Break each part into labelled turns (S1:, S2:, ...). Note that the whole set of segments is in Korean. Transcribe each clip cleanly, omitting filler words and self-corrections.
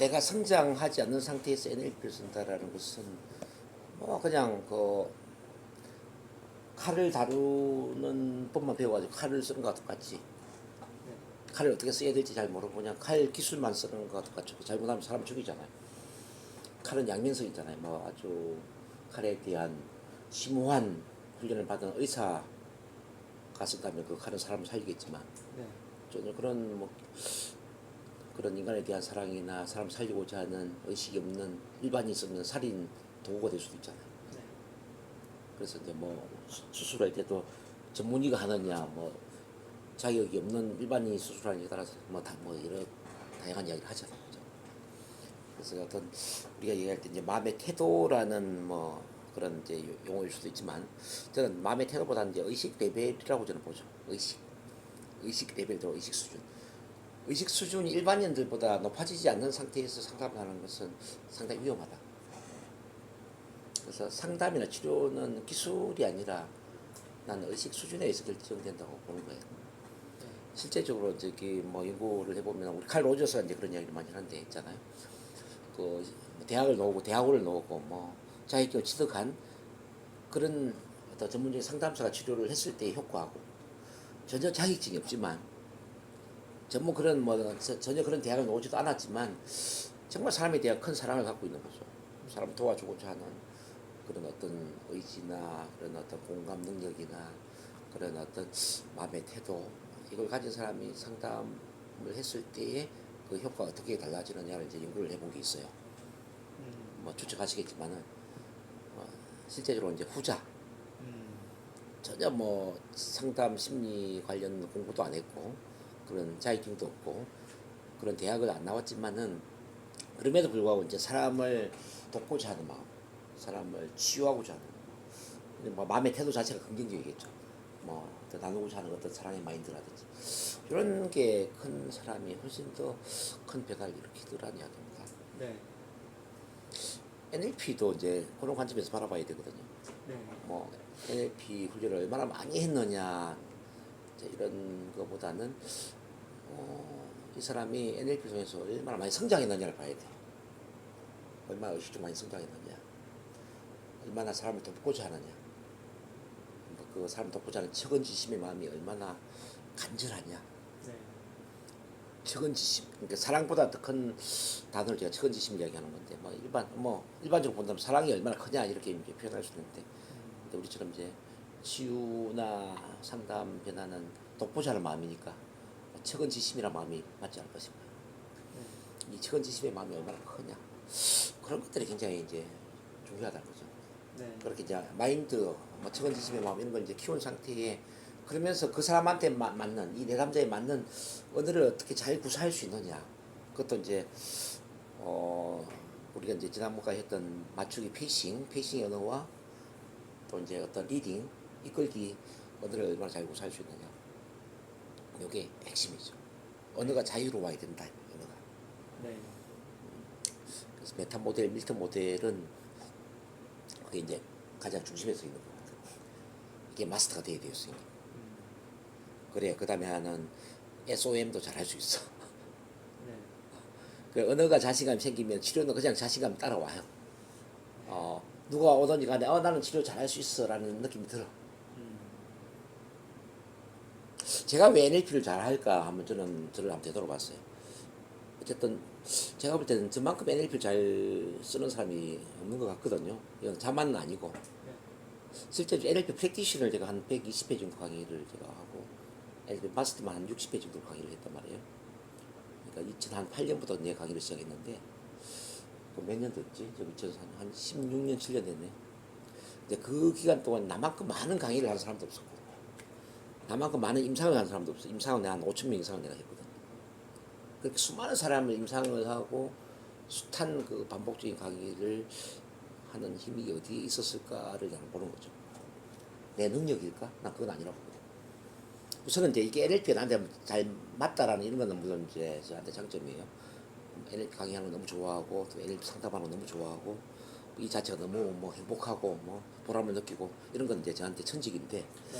S1: 내가 성장하지 않는 상태에서 NLP를 쓴다라는 것은 뭐 그냥 그 칼을 다루는 법만 배워가지고 칼을 쓰는 것과 똑같지. 칼을 어떻게 써야 될지 잘 모르고 그냥 칼 기술만 쓰는 것과 똑같죠. 잘못하면 사람 죽이잖아요. 칼은 양면성이잖아요. 뭐 아주 칼에 대한 심오한 훈련을 받은 의사가 쓴다면 그 칼은 사람을 살리겠지만
S2: 네.
S1: 저는 그런 뭐 그런 인간에 대한 사랑이나 사람 살리고자 하는 의식이 없는 일반인 쓰는 살인 도구가 될 수도 있잖아요.
S2: 네.
S1: 그래서 이제 뭐 수술할 때도 전문의가 하느냐 뭐 자격이 없는 일반인이 수술하느냐에 따라서 뭐 다 뭐 여러 다양한 이야기를 하잖아요. 그죠? 그래서 어떤 우리가 얘기할 때 이제 마음의 태도라는 뭐 그런 이제 용어일 수도 있지만 저는 마음의 태도보다는 이제 의식 레벨이라고 저는 보죠. 의식 레벨도 의식 수준. 의식 수준이 일반인들보다 높아지지 않는 상태에서 상담하는 것은 상당히 위험하다. 그래서 상담이나 치료는 기술이 아니라 나는 의식 수준에 의해서 결정된다고 보는 거예요. 실제적으로 저기 뭐 연구를 해보면 우리 칼 로저스가 이제 그런 이야기를 많이 하는데 있잖아요. 그 대학을 나오고 대학원을 나오고 뭐 자격증을 취득한 그런 어떤 전문적인 상담사가 치료를 했을 때의 효과하고 전혀 자격증이 없지만 전부 그런 뭐 전혀 그런 대학을 나오지도 않았지만 정말 사람에 대한 큰 사랑을 갖고 있는 거죠. 사람 도와주고자 하는 그런 어떤 의지나 그런 어떤 공감 능력이나 그런 어떤 마음의 태도 이걸 가진 사람이 상담을 했을 때에 그 효과가 어떻게 달라지느냐를 이제 연구를 해본 게 있어요. 뭐 추측하시겠지만은 실제적으로 이제 후자 전혀 뭐 상담 심리 관련 공부도 안 했고 그런 자격증도 없고 그런 대학을 안 나왔지만은 그럼에도 불구하고 이제 사람을 돕고자 하는 마음, 사람을 치유하고자 하는 뭐 마음의 태도 자체가 긍정적이겠죠. 뭐 나누고자 하는 어떤 사랑의 마인드라든지 이런 게 큰 사람이 훨씬 더 큰 변화를 일으키더라는 이야기입니다.
S2: 네.
S1: NLP도 이제 그런 관점에서 바라봐야 되거든요.
S2: 네.
S1: 뭐 NLP 훈련을 얼마나 많이 했느냐 이런 것보다는 이 사람이 NLP 통해서 얼마나 많이 성장했느냐를 봐야 돼. 얼마나 의식적으로 많이 성장했느냐, 얼마나 사람을 돕고자 하느냐, 그 사람 돕고자 하는 측은지심의 마음이 얼마나 간절하냐.
S2: 네.
S1: 측은지심, 그러니까 사랑보다 더 큰 단어를 제가 측은지심을 이야기하는 건데, 일반적으로 본다면 사랑이 얼마나 크냐 이렇게 이제 표현할 수 있는데, 근데 우리처럼 이제 치유나 상담 변화는 돕고자 하는 마음이니까 측은지심이란 마음이 맞지 않을 것인가. 이 측은지심의 마음이 얼마나 크냐 그런 것들이 굉장히 이제 중요하다는 거죠.
S2: 네.
S1: 그렇게 이제 마인드, 뭐 측은지심의 마음 이런 걸 이제 키운 상태에 그러면서 그 사람한테 맞는 이 내담자에 맞는 언어를 어떻게 잘 구사할 수 있느냐. 그것도 이제 우리가 이제 지난번까지 했던 맞추기 페이싱 언어와 또 이제 어떤 리딩 이끌기 언어를 얼마나 잘 구사할 수 있느냐. 이게 핵심이죠. 언어가 자유로워야 된다. 언어가.
S2: 네.
S1: 그래서 메타 모델, 밀턴 모델은 그게 이제 가장 중심에 서 있는 것 같아요. 이게 마스터가 돼야 돼요, 선생님. 그래, 그 다음에 하는 SOM도 잘 할 수 있어.
S2: 네.
S1: 그 언어가 자신감이 생기면 치료는 그냥 자신감이 따라와요. 누가 오든지 간에 나는 치료 잘 할 수 있어 라는 느낌이 들어. 제가 왜 NLP를 잘 할까 하면 저를 한번 되돌아봤어요. 어쨌든 제가 볼 때는 저만큼 NLP를 잘 쓰는 사람이 없는 것 같거든요. 이건 자만은 아니고.
S2: 네.
S1: 실제 NLP 프랙티셔를 제가 한 120회 정도 강의를 제가 하고 NLP 마스터만 한 60회 정도 강의를 했단 말이에요. 그러니까 2008년부터 내 강의를 시작했는데 몇 년 됐지? 한 16년, 7년 됐네. 근데 그 기간 동안 나만큼 많은 강의를 하는 사람도 없었고 나만큼 많은 임상을 하는 사람도 없어. 임상은 내가 한 5천 명 이상을 내가 했거든. 그렇게 수많은 사람을 임상을 하고 숱한 그 반복적인 강의를 하는 힘이 어디에 있었을까를 나는 보는 거죠. 내 능력일까? 난 그건 아니라고 보거든. 우선은 이제 이게 NLP가 나한테 잘 맞다라는 이런 거는 물론 이제 저한테 장점이에요. NLP 강의하는 거 너무 좋아하고 또 NLP 상담하는 거 너무 좋아하고 이 자체가 너무 뭐 행복하고 뭐 보람을 느끼고 이런 건 이제 저한테 천직인데
S2: 네.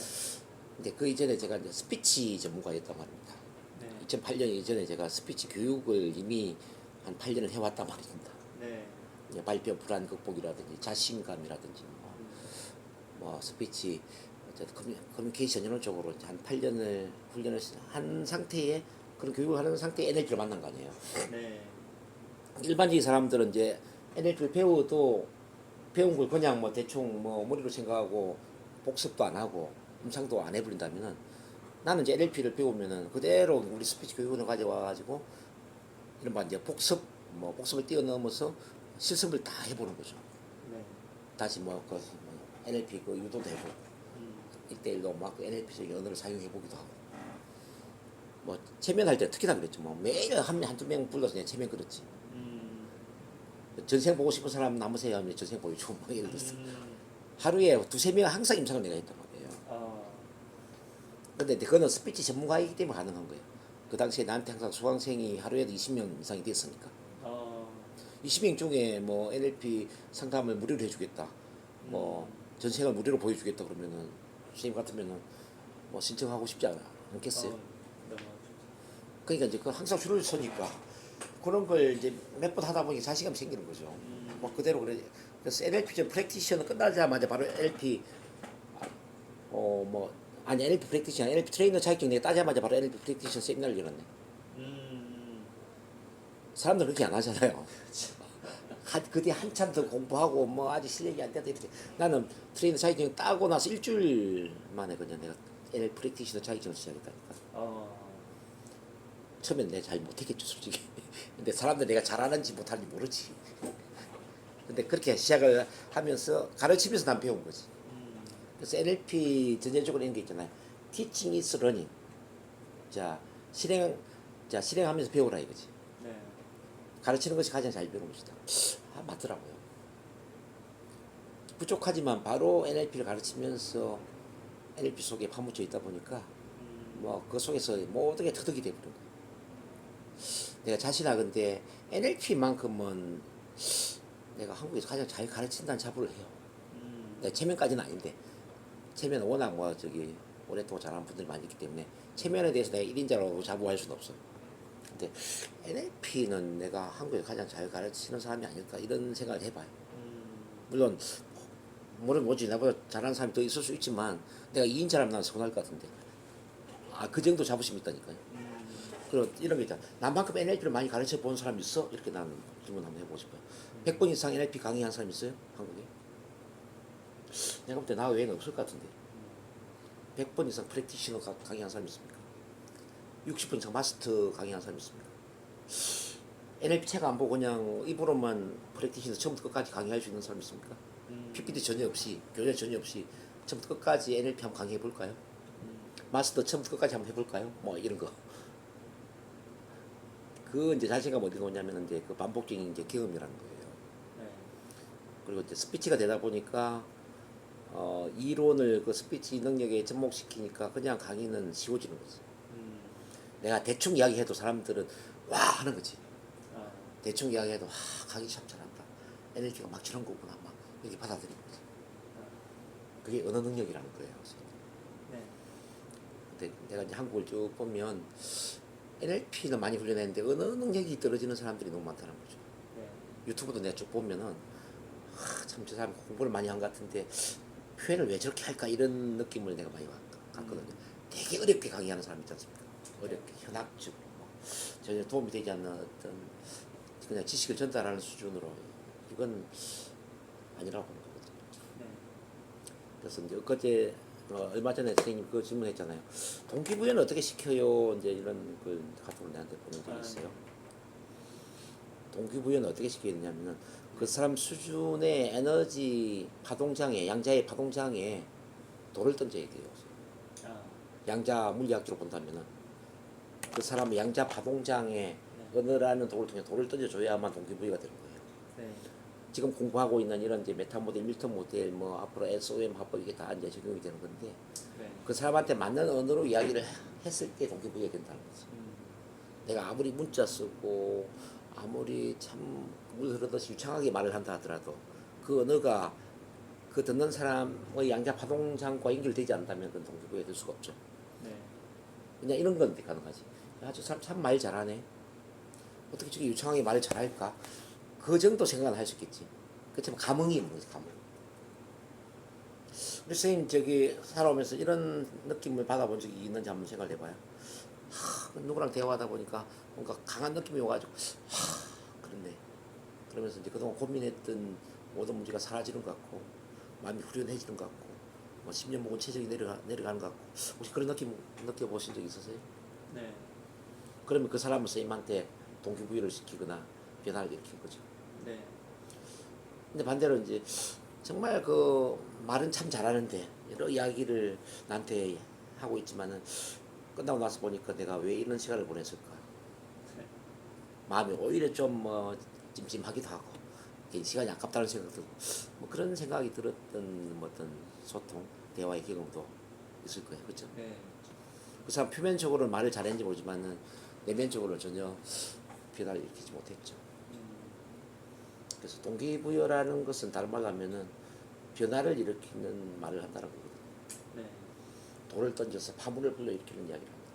S1: 근데 그 이전에 제가 이제 스피치 전문가였단 말입니다.
S2: 네.
S1: 2008년 이전에 제가 스피치 교육을 이미 한 8년을 해왔단 말입니다.
S2: 네.
S1: 이제 발표 불안 극복이라든지 자신감이라든지 뭐 스피치 어쨌든 커뮤니케이션 이런 쪽으로 이제 한 8년을 훈련을 한 상태에 그런 교육을 하는 상태에 NLP를 만난 거 아니에요.
S2: 네.
S1: 일반적인 사람들은 이제 NLP를 배워도 배운 걸 그냥 뭐 대충 뭐 머리로 생각하고 복습도 안 하고 음상도 안 해버린다면은 나는 이제 NLP를 배우면은 그대로 우리 스피치 교육원을 가져와 가지고 이른바 이제 복습 뭐 복습을 뛰어넘어서 실습을 다 해보는 거죠.
S2: 네.
S1: 다시 뭐그 NLP 그 유도도 해보고
S2: 음.
S1: 1대1로 막 NLP적인 언어를 사용해보기도 하고 뭐 체면할 때 특히나 그랬죠. 뭐 매일 한두 명 불러서 그냥 체면 그렇지. 전생 보고 싶은 사람 남으세요 하면 전생 보여주고 뭐 예를 들어서 하루에 두세 명 항상 임상을 내가 했단 말이에요. 근데 그거는 스피치 전문가이기 때문에 가능한 거예요. 그 당시에 나한테 항상 수강생이 하루에도 20명 이상이 됐으니까 20명 중에 뭐 NLP 상담을 무료로 해주겠다 뭐 전생을 무료로 보여주겠다 그러면은 선생님 같으면은 뭐 신청하고 싶지 않겠어요? 그러니까 이제 그 항상 줄을 서니까 그런 걸 이제 몇 번 하다 보니 자신감이 생기는 거죠. 뭐 그대로 그래. 그래서 NLP 전 프랙티셔는 끝나자마자 바로 NLP 뭐 아니 NLP 프랙티셔 NLP 트레이너 자격증 내가 따자마자 바로 NLP 프랙티셔 세미나를 열었네. 사람들 그렇게 안 하잖아요. 그때 한참 더 공부하고 뭐 아직 실력이 안 돼도 이렇게 나는 트레이너 자격증 따고 나서 일주일 만에 그냥 내가 NLP 프랙티셔 자격증을 시작했다니까. 처음엔 내가 잘 못했겠죠 솔직히. 근데 사람들 내가 잘하는지 못하는지 모르지. 근데 그렇게 시작을 하면서 가르치면서 난 배운 거지. 그래서 NLP 전체적으로 이런 게 있잖아요. Teaching is learning. 자 실행하면서 배우라 이거지.
S2: 네.
S1: 가르치는 것이 가장 잘 배우는 것이다. 맞더라고요. 부족하지만 바로 NLP를 가르치면서 NLP 속에 파묻혀 있다 보니까 뭐 그 속에서 모든 게 터득이 되버린 거예요. 내가 자신하건대 NLP만큼은 내가 한국에서 가장 잘 가르친다는 자부를 해요. 내가 체면까지는 아닌데 체면은 워낙 뭐 저기 오랫동안 잘하는 분들이 많이 있기 때문에 체면에 대해서 내가 1인자라고 자부할 수는 없어. 근데 NLP는 내가 한국에서 가장 잘 가르치는 사람이 아닐까 이런 생각을 해봐요. 물론 뭐지 나보다 잘하는 사람이 더 있을 수 있지만 내가 2인자라면 난 서운할 것 같은데 그 정도 자부심이 있다니까요. 그리고 이런 게 있잖아. 나만큼 NLP를 많이 가르쳐 본 사람 있어? 이렇게 나는 질문 한번 해보고 싶어요. 100번 이상 NLP 강의한 사람 있어요? 한국에? 내가 볼 때 나 외에는 없을 것 같은데. 100번 이상 프랙티셔너 강의한 사람 있습니까? 60번 이상 마스터 강의한 사람 있습니까? NLP 책 안 보고 그냥 입으로만 프랙티셔너 처음부터 끝까지 강의할 수 있는 사람 있습니까? PPT 전혀 없이, 교재 전혀 없이 처음부터 끝까지 NLP 한번 강의해 볼까요? 마스터 처음부터 끝까지 한번 해볼까요? 뭐 이런 거. 그 이제 자신감 어디가 오냐면 이제 그 반복적인 이제 경험이라는 거예요.
S2: 네.
S1: 그리고 이제 스피치가 되다 보니까 이론을 그 스피치 능력에 접목시키니까 그냥 강의는 쉬워지는 거지. 내가 대충 이야기해도 사람들은 와 하는 거지. 대충 이야기해도 강의 참 잘한다. NLP가 막 저런 거구나 막 이렇게 받아들이는 거지. 그게 언어 능력이라는 거예요.
S2: 네.
S1: 근데 내가 이제 한국을 쭉 보면 NLP는 많이 훈련했는데 언어 능력이 떨어지는 사람들이 너무 많다는 거죠.
S2: 네.
S1: 유튜브도 내가 쭉 보면은 참 저 사람 공부를 많이 한 것 같은데 표현을 왜 저렇게 할까 이런 느낌을 내가 많이 갖거든요. 되게 어렵게 강의하는 사람 있지 않습니까? 어렵게 현학적으로 전혀 도움이 되지 않는 어떤 그냥 지식을 전달하는 수준으로 이건 아니라고 보는 거거든요.
S2: 네.
S1: 그래서 이제 엊그제 얼마 전에 선생님 그 질문했잖아요. 동기부여는 어떻게 시켜요? 이제 이런 걸 카톡을 내한테 보낸 적이 있어요. 동기부여는 어떻게 시켜야 되냐면은 그 사람 수준의 에너지 파동장애, 양자의 파동장애에 돌을 던져야 돼요. 양자 물리학적으로 본다면은 그 사람의 양자 파동장애 언어라는 돌을 통해 돌을 던져줘야만 동기부여가 되는 거예요.
S2: 네.
S1: 지금 공부하고 있는 이런 이제 메타 모델, 밀턴 모델, 뭐 앞으로 SOM 합법 이게 다 이제 적용이 되는 건데
S2: 네.
S1: 그 사람한테 맞는 언어로 이야기를 했을 때 동기부여가 된다는 거지. 내가 아무리 문자 쓰고 아무리 참 물 흐르듯이 유창하게 말을 한다 하더라도 그 언어가 그 듣는 사람의 양자 파동장과 연결되지 않다면 그건 동기부여가 될 수가 없죠.
S2: 네.
S1: 그냥 이런 건 가능하지. 야, 저 사람 참 말 잘하네. 어떻게 저게 유창하게 말을 잘할까? 그 정도 생각은 할 수 있겠지. 그렇지만 감흥이 있는 거지, 감흥. 우리 선생님 저기 살아오면서 이런 느낌을 받아본 적이 있는지 한번 생각을 해봐요. 누구랑 대화하다 보니까 뭔가 강한 느낌이 와가지고 그렇네. 그러면서 이제 그동안 고민했던 모든 문제가 사라지는 것 같고 마음이 후련해지는 것 같고 뭐 10년 먹은 체력이 내려가는 것 같고 혹시 그런 느낌 느껴보신 적 있으세요?
S2: 네.
S1: 그러면 그 사람은 선생님한테 동기부여를 시키거나 변화를 일으킨 거죠.
S2: 네.
S1: 근데 반대로 이제 정말 그 말은 참 잘하는데 여러 이야기를 나한테 하고 있지만은 끝나고 나서 보니까 내가 왜 이런 시간을 보냈을까?
S2: 네.
S1: 마음이 오히려 좀 뭐 찜찜하기도 하고 시간이 아깝다는 생각 들고 뭐 그런 생각이 들었던 뭐 어떤 소통, 대화의 경험도 있을 거예요, 그렇죠?
S2: 네.
S1: 그 사람 표면적으로 말을 잘했는지 모르지만은 내면적으로 전혀 변화를 일으키지 못했죠. 그래서 동기부여라는 것은 다른 말로 하면은 변화를 일으키는 말을 한다는 거거든요.
S2: 네.
S1: 돌을 던져서 파문을 불러일으키는 이야기를 합니다.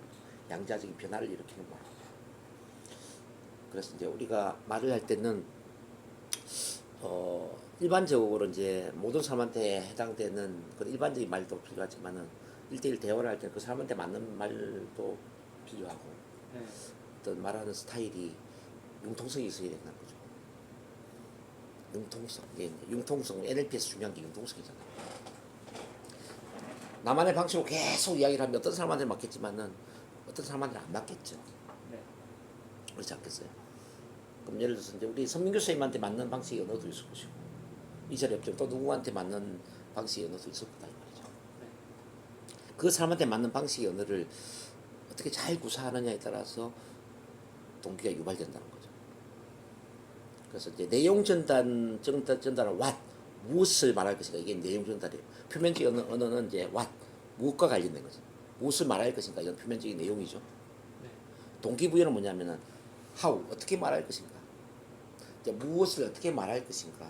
S1: 양자적인 변화를 일으키는 말. 그래서 이제 우리가 말을 할 때는 일반적으로 이제 모든 사람한테 해당되는 그런 일반적인 말도 필요하지만은 1대1 대화를 할 때 그 사람한테 맞는 말도 필요하고
S2: 네.
S1: 어떤 말하는 스타일이 융통성이 있어야 된다는 거죠. 융통성. 예, 융통성. NLP에서 중요한 게 융통성이잖아요. 나만의 방식으로 계속 이야기를 하면 어떤 사람한테 맞겠지만은 어떤 사람한테는 안 맞겠죠.
S2: 네.
S1: 그렇지 않겠어요? 그럼 예를 들어서 이제 우리 선민교 선생님한테 맞는 방식의 언어도 있을 것이고 이 자리에 없죠. 또 누구한테 맞는 방식의 언어도 있을 거다 이 말이죠.
S2: 네.
S1: 그 사람한테 맞는 방식의 언어를 어떻게 잘 구사하느냐에 따라서 동기가 유발된다는 거죠. 그래서 이제 내용 전달은 what 무엇을 말할 것인가 이게 내용 전달이에요. 표면적인 언어는 이제 what 무엇과 관련된 거죠. 무엇을 말할 것인가 이건 표면적인 내용이죠.
S2: 네.
S1: 동기부여는 뭐냐면은 how 어떻게 말할 것인가, 이제 무엇을 어떻게 말할 것인가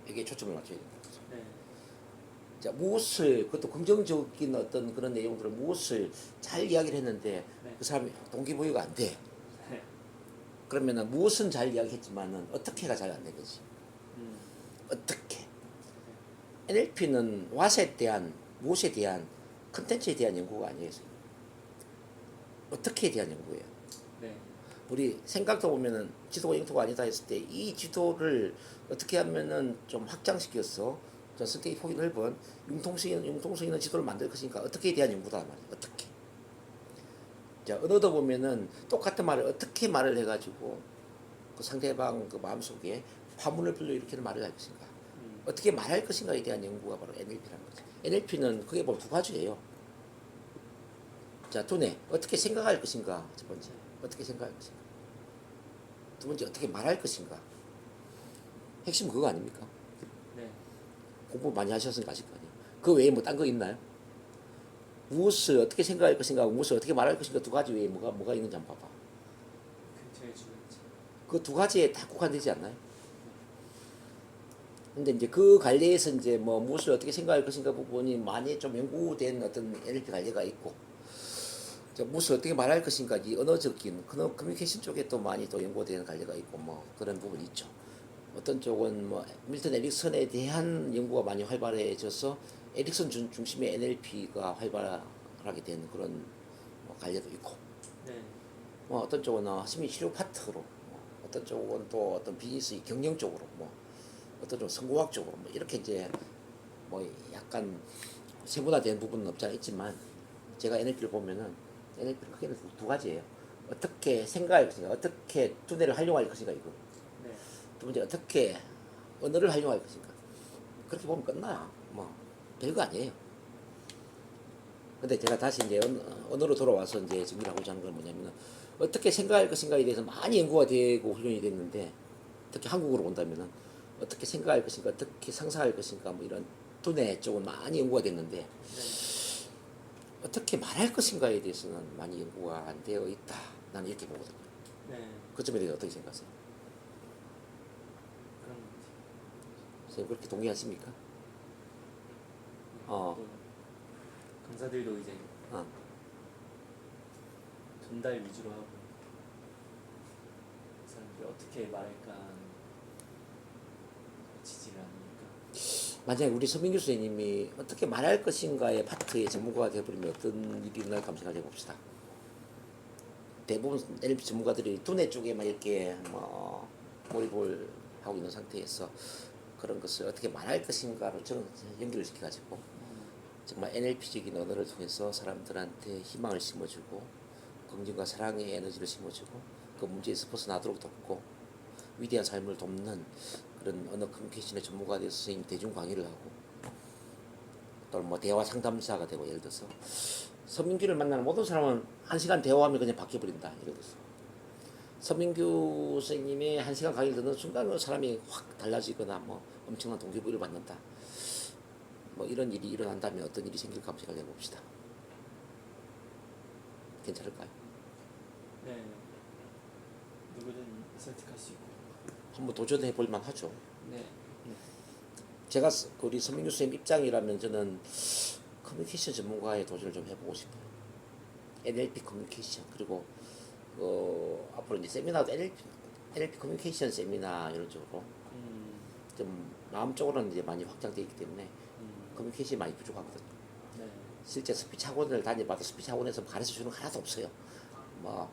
S1: 이게 초점을 맞춰야 된다.
S2: 네.
S1: 자, 무엇을 그것도 긍정적인 어떤 그런 내용들을 무엇을 잘 이야기를 했는데
S2: 네.
S1: 그 사람이 동기부여가 안 돼.
S2: 네.
S1: 그러면은 무엇은 잘 이야기했지만은 어떻게가 잘 안 된 거지.
S2: 음.
S1: 어떻게? NLP는 what에 대한 무엇에 대한 컨텐츠에 대한 연구가 아니에요. 어떻게에 대한 연구예요.
S2: 네.
S1: 우리 생각도 보면은 지도가 영토가 아니다 했을 때 이 지도를 어떻게 하면은 좀 확장시켜서 좀 선택의 폭이 넓은 융통성 있는 지도를 만들 것인가 어떻게에 대한 연구다 말이에요. 어떻게. 자, 언어도 보면은 똑같은 말을 어떻게 말을 해가지고 그 상대방 그 마음속에 파문을 불러일으키는 말을 할 것인가 어떻게 말할 것인가에 대한 연구가 바로 NLP라는 거죠. NLP는 크게 보면 두 가지예요. 자, 두뇌 어떻게 생각할 것인가 첫 번째 어떻게 생각할 것인가 두 번째 어떻게 말할 것인가. 핵심 그거 아닙니까?
S2: 네.
S1: 공부 많이 하셨으니까 아실 거 아니에요. 그 외에 뭐 딴 거 있나요? 무엇을 어떻게 생각할 것인가 무엇을 어떻게 말할 것인가 두 가지 외에 뭐가 있는지 한번 봐봐.
S2: 그 제일 중요했죠.
S1: 그 두 가지에 다 국한되지 않나요? 근데 이제 그 관례에서 이제 뭐 무엇을 어떻게 생각할 것인가 부분이 많이 좀 연구된 어떤 NLP 관례가 있고, 무엇을 어떻게 말할 것인가 이 언어적인 그런 커뮤니케이션 쪽에 또 많이 또 연구된 관례가 있고 뭐 그런 부분이 있죠. 어떤 쪽은 뭐 밀턴 에릭슨에 대한 연구가 많이 활발해져서 에릭슨 중심의 NLP가 활발하게 된 그런 뭐 관례도 있고,
S2: 네.
S1: 뭐 어떤 쪽은 심리 치료 파트로, 뭐 어떤 쪽은 또 어떤 비즈니스 경영 쪽으로, 뭐 어떤 좀 성공학 쪽으로 뭐 이렇게 이제 뭐 약간 세분화된 부분은 없지 않아 있지만 제가 NLP를 보면은 NLP는 크게는 두 가지예요. 어떻게 생각할 것인가, 어떻게 두뇌를 활용할 것인가 이거.
S2: 네.
S1: 두 번째 어떻게 언어를 활용할 것인가. 그렇게 보면 끝나요. 뭐 별거 아니에요. 근데 제가 다시 이제 언어로 돌아와서 이제 정리를 하고자 하는 건 뭐냐면은 어떻게 생각할 것인가에 대해서 많이 연구가 되고 훈련이 됐는데 특히 한국으로 온다면은 어떻게 생각할 것인가, 어떻게 상상할 것인가 뭐 이런 두뇌 쪽은 많이 연구가 됐는데
S2: 네.
S1: 어떻게 말할 것인가에 대해서는 많이 연구가 안 되어 있다. 나는 이렇게 보거든요.
S2: 네.
S1: 그 점에 대해서 어떻게 생각하세요?
S2: 그런 것 같아요.
S1: 선생님 그렇게 동의하십니까?
S2: 또 강사들도 이제
S1: 어.
S2: 전달 위주로 하고 어떻게 말할까 하는 지지를 않으니까.
S1: 만약에 우리 서민규 선생님이 어떻게 말할 것인가의 파트의 전문가가 되어버리면 어떤 일이 일어날까 한번 생각해 봅시다. 대부분 NLP 전문가들이 두뇌 쪽에만 이렇게 뭐 몰입을 하고 있는 상태에서 그런 것을 어떻게 말할 것인가로 저는 연결을 시켜가지고 정말 NLP적인 언어를 통해서 사람들한테 희망을 심어주고 긍정과 사랑의 에너지를 심어주고 그 문제에서 벗어나도록 돕고 위대한 삶을 돕는 그런 언어 커뮤니케이션의 전문가가 되어서 선생님 대중 강의를 하고 또는 뭐 대화 상담사가 되고 예를 들어서 서민규를 만나는 모든 사람은 1시간 대화하면 그냥 바뀌어버린다 예를 들어서 서민규 선생님의 1시간 강의를 듣는 순간 그 사람이 확 달라지거나 뭐 엄청난 동기부여를 받는다 뭐 이런 일이 일어난다면 어떤 일이 생길까 한번 생각해 봅시다. 괜찮을까요?
S2: 네. 누구든 설득할 수 있고.
S1: 한번 도전해 볼 만하죠.
S2: 네.
S1: 제가 우리 서민규 선생님 입장이라면 저는 커뮤니케이션 전문가의 도전을 좀 해보고 싶어요. NLP 커뮤니케이션 그리고 앞으로 이제 세미나도 NLP 커뮤니케이션 세미나 이런 쪽으로 좀 마음적으로는 이제 많이 확장되어 있기 때문에 커뮤니케이션이 많이 부족하거든요.
S2: 네.
S1: 실제 스피치 학원을 다녀봐도 스피치 학원에서 가르쳐 주는 거 하나도 없어요. 뭐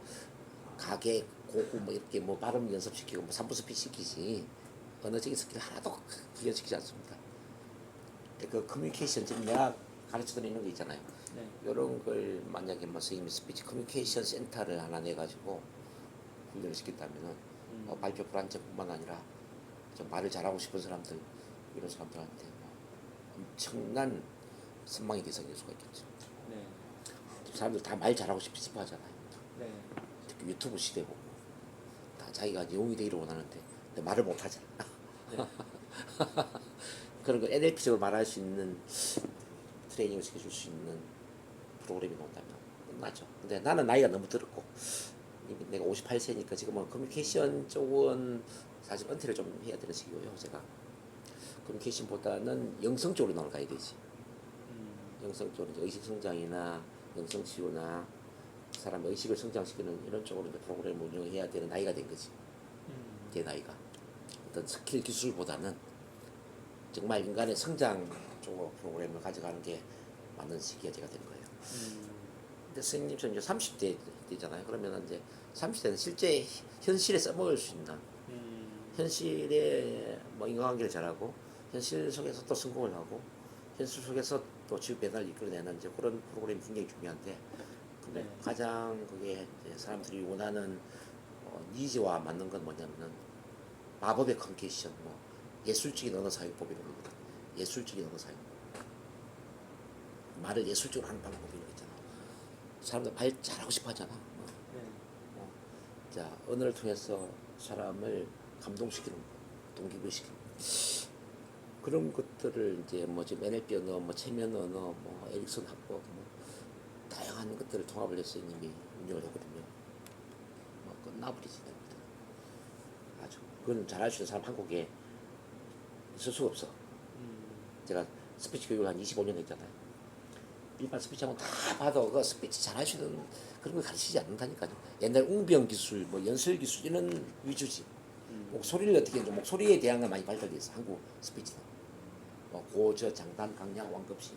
S1: 가게 고구 뭐 이렇게 뭐 발음 연습시키고 뭐 3부 스피치 시키지 언어적인 스킬 하나도 훈련시키지 않습니다. 그 커뮤니케이션 지금 내가 가르쳐 드리는 거 있잖아요.
S2: 네.
S1: 이런 걸 만약에 뭐 선생님이 스피치 커뮤니케이션 센터를 하나 내가지고 훈련을 시켰다면은 발표 불안정뿐만 아니라 좀 말을 잘하고 싶은 사람들 이런 사람들한테 뭐 엄청난 선망이 대상일 수가 있겠죠.
S2: 네.
S1: 사람들 다 말 잘하고 싶어 하잖아요.
S2: 네.
S1: 특히 유튜브 시대고 다 자기가 영웅이 되기를 원하는데 근데 말을 못 하잖아.
S2: 네.
S1: 그런 거 NLP적으로 말할 수 있는 트레이닝을 시켜줄 수 있는 프로그램이 나온다면 끝나죠. 근데 나는 나이가 너무 들었고 이미 내가 58세니까 지금은 커뮤니케이션 쪽은 사실 은퇴를 좀 해야 되는 시기고요. 제가 커뮤니케이션보다는 영성 쪽으로 나가야 되지. 영성 쪽으로 이제 의식 성장이나 영성 치유나 사람의 의식을 성장시키는 이런 쪽으로 이제 프로그램을 운영해야 되는 나이가 된 거지. 제 나이가 어떤 스킬 기술보다는 정말 인간의 성장 쪽으로 프로그램을 가져가는 게 맞는 시기가 제가 된 거예요. 근데 선생님처럼 이제 30대 되잖아요. 그러면 이제 30대는 실제 현실에 써먹을 수 있는 현실에 뭐 인간관계를 잘하고 현실 속에서 또 성공을 하고 현실 속에서 또 지구 배달을 이끌어내는 이제 그런 프로그램이 굉장히 중요한데 근데
S2: 네.
S1: 가장 그게 이제 사람들이 원하는 니즈와 맞는 건 뭐냐면은 마법의 커뮤니케이션 뭐 예술적인 언어 사용법 이런 거거든. 예술적인 언어 사용법 말을 예술적으로 하는 방법 이런 거 있잖아. 사람들 말 잘하고 싶어 하잖아.
S2: 네.
S1: 자, 언어를 통해서 사람을 감동시키는 거, 동기부여시키는 거. 그런 것들을 이제 뭐 지금 NLP 언어, 뭐 체면 언어, 뭐 에릭슨 학법, 뭐 다양한 것들을 통합을 해서 이미 운영을 하거든요. 뭐 끝나버리지 됩니다. 아주 그건 잘할 수 있는 사람 한국에 있을 수가 없어. 제가 스피치 교육을 한 25년 했잖아요. 일반 스피치 학원 다 봐도 그 스피치 잘할 수 있는 그런 걸 가르치지 않는다니까요. 옛날 웅변 기술, 뭐 연설 기술 이런 위주지. 목소리를 어떻게 해서 목소리에 대한 건 많이 발달돼 있어. 한국 스피치는. 뭐 고저, 장단, 강약, 완급식.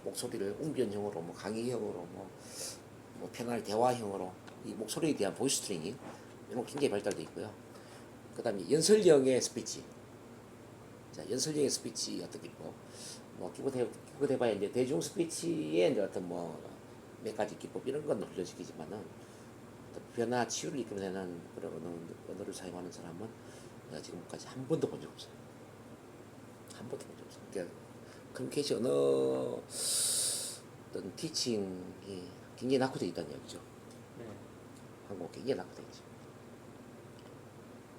S1: 목소리를 웅변형으로, 뭐 강의형으로, 뭐 편안한 대화형으로 이 목소리에 대한 보이스 트레이닝 이런 거 굉장히 발달돼 있고요. 그다음에 연설형의 스피치. 자, 연설형의 스피치 어떻게 있고, 뭐 기껏 해봐야 이제 대중 스피치의 이제 어떤 뭐 몇 가지 기법 이런 건 훈련시키지만은 변화 치유를 이끌어내는 그런 언어를 사용하는 사람은 내가 지금까지 한 번도 본 적 없어요. 한 번도 본 적 없어요. 그러니까 커뮤니케이션 언어 어떤 티칭이 굉장히 낙후되어 있다는 얘기죠.
S2: 네.
S1: 한국 굉장히 낙후되어 있죠.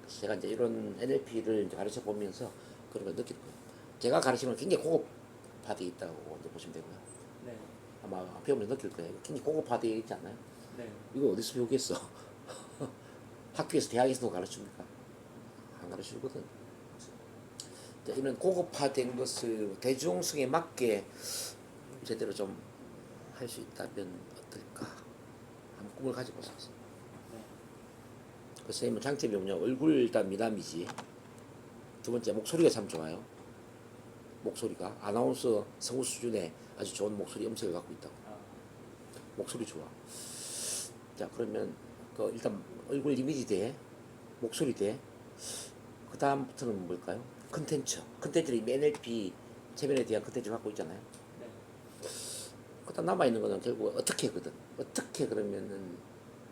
S1: 그래서 제가 이제 이런 NLP를 이제 가르쳐 보면서 그런 걸 느낄 거예요. 제가 가르치는 건 굉장히 고급화되어 있다고 이제 보시면 되고요.
S2: 네.
S1: 아마 배우면 느낄 거예요. 굉장히 고급화되어 있지 않나요?
S2: 네.
S1: 이거 어디서 배우겠어? 학교에서 대학에서도 가르칩니까? 안 가르치거든. 이런 고급화된 것을 대중성에 맞게 제대로 좀 할 수 있다면 어떨까? 한번 꿈을 가지고 있었어요.
S2: 네.
S1: 그 선생님은 장점이 뭐냐, 얼굴 일단 미남이지. 두 번째 목소리가 참 좋아요. 목소리가 아나운서 성우 수준의 아주 좋은 목소리 음색을 갖고 있다고.
S2: 아,
S1: 목소리 좋아. 자, 그러면 그 일단 얼굴 이미지 돼, 목소리 돼. 그 다음부터는 뭘까요? 컨텐츠. 컨텐츠를 이미 NLP 체면에 대한 컨텐츠를 갖고 있잖아요.
S2: 네.
S1: 그다음 남아 있는 거는 결국 어떻게거든. 어떻게 그러면은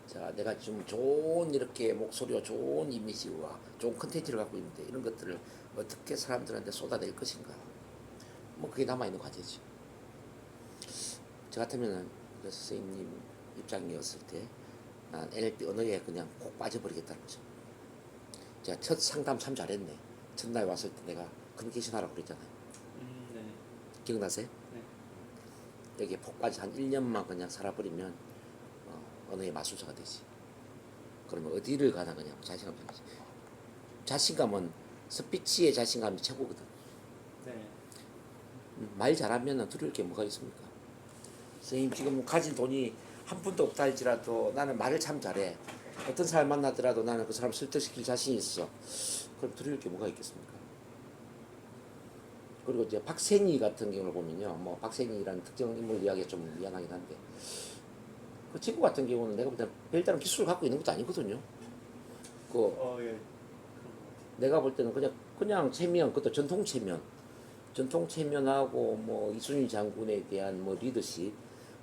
S1: 자, 내가 좀 좋은 이렇게 목소리와 좋은 이미지와 좋은 컨텐츠를 갖고 있는데 이런 것들을 어떻게 사람들한테 쏟아낼 것인가. 뭐 그게 남아 있는 과제지. 저 같으면은 그 선생님 입장이었을 때 난 NLP 언어에 그냥 꼭 빠져버리겠다는 거죠. 제가 첫 상담 참 잘했네. 첫날 왔을 때 내가 커뮤니케이션 하라고 그랬잖아요.
S2: 네.
S1: 기억나세요?
S2: 네.
S1: 여기에 폭 빠져 한 1년만 그냥 살아버리면 언어의 마술사가 되지. 그러면 어디를 가나 그냥 자신감 생기지. 자신감은 스피치의 자신감이 최고거든.
S2: 네.
S1: 말 잘하면 두려울 게 뭐가 있습니까? 선생님 지금 가진 돈이 한 푼도 없다 할지라도 나는 말을 참 잘해. 어떤 사람 만나더라도 나는 그 사람 설득시킬 자신이 있어. 그럼 두려울 게 뭐가 있겠습니까? 그리고 이제 박세니 같은 경우를 보면요, 뭐 박세니라는 특정 인물 이야기가 좀 미안하긴 한데, 그 친구 같은 경우는 내가 볼 때 별다른 기술을 갖고 있는 것도 아니거든요. 그
S2: 예. 그런 것 같아요.
S1: 내가 볼 때는 그냥 체면, 그것도 전통 체면, 전통 체면하고 뭐 이순신 장군에 대한 뭐 리더십,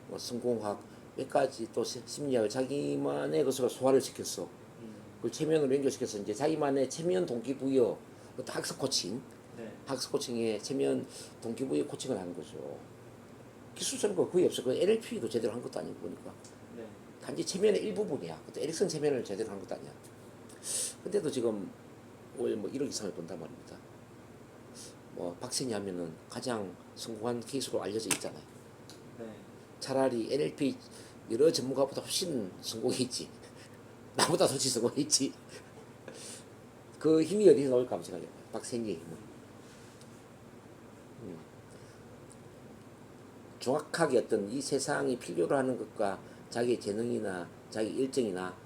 S1: 뭐 성공학 몇 가지 또 심리학을 자기만의 것으로 소화를 시켰어. 그 체면으로 연결시켜서 이제 자기만의 체면 동기부여, 또 학습 코칭,
S2: 네.
S1: 학습 코칭에 체면 동기부여 코칭을 하는 거죠. 기술적인 거 거의 없어. 그 NLP도 제대로 한 것도 아니고 보니까
S2: 네.
S1: 단지 체면의 일부분이야. 그것도 에릭슨 체면을 제대로 한 것도 아니야. 근데도 지금 월 뭐 1억 이상을 번단 말입니다. 뭐 박세니 하면은 가장 성공한 케이스로 알려져 있잖아요.
S2: 네.
S1: 차라리 NLP 여러 전문가보다 훨씬 성공했지. 나보다 훨씬 성공했지. 그 힘이 어디서 나올까 한번 생각해봐요. 박세니의 힘은. 정확하게 어떤 이 세상이 필요로 하는 것과 자기의 재능이나 자기 일정이나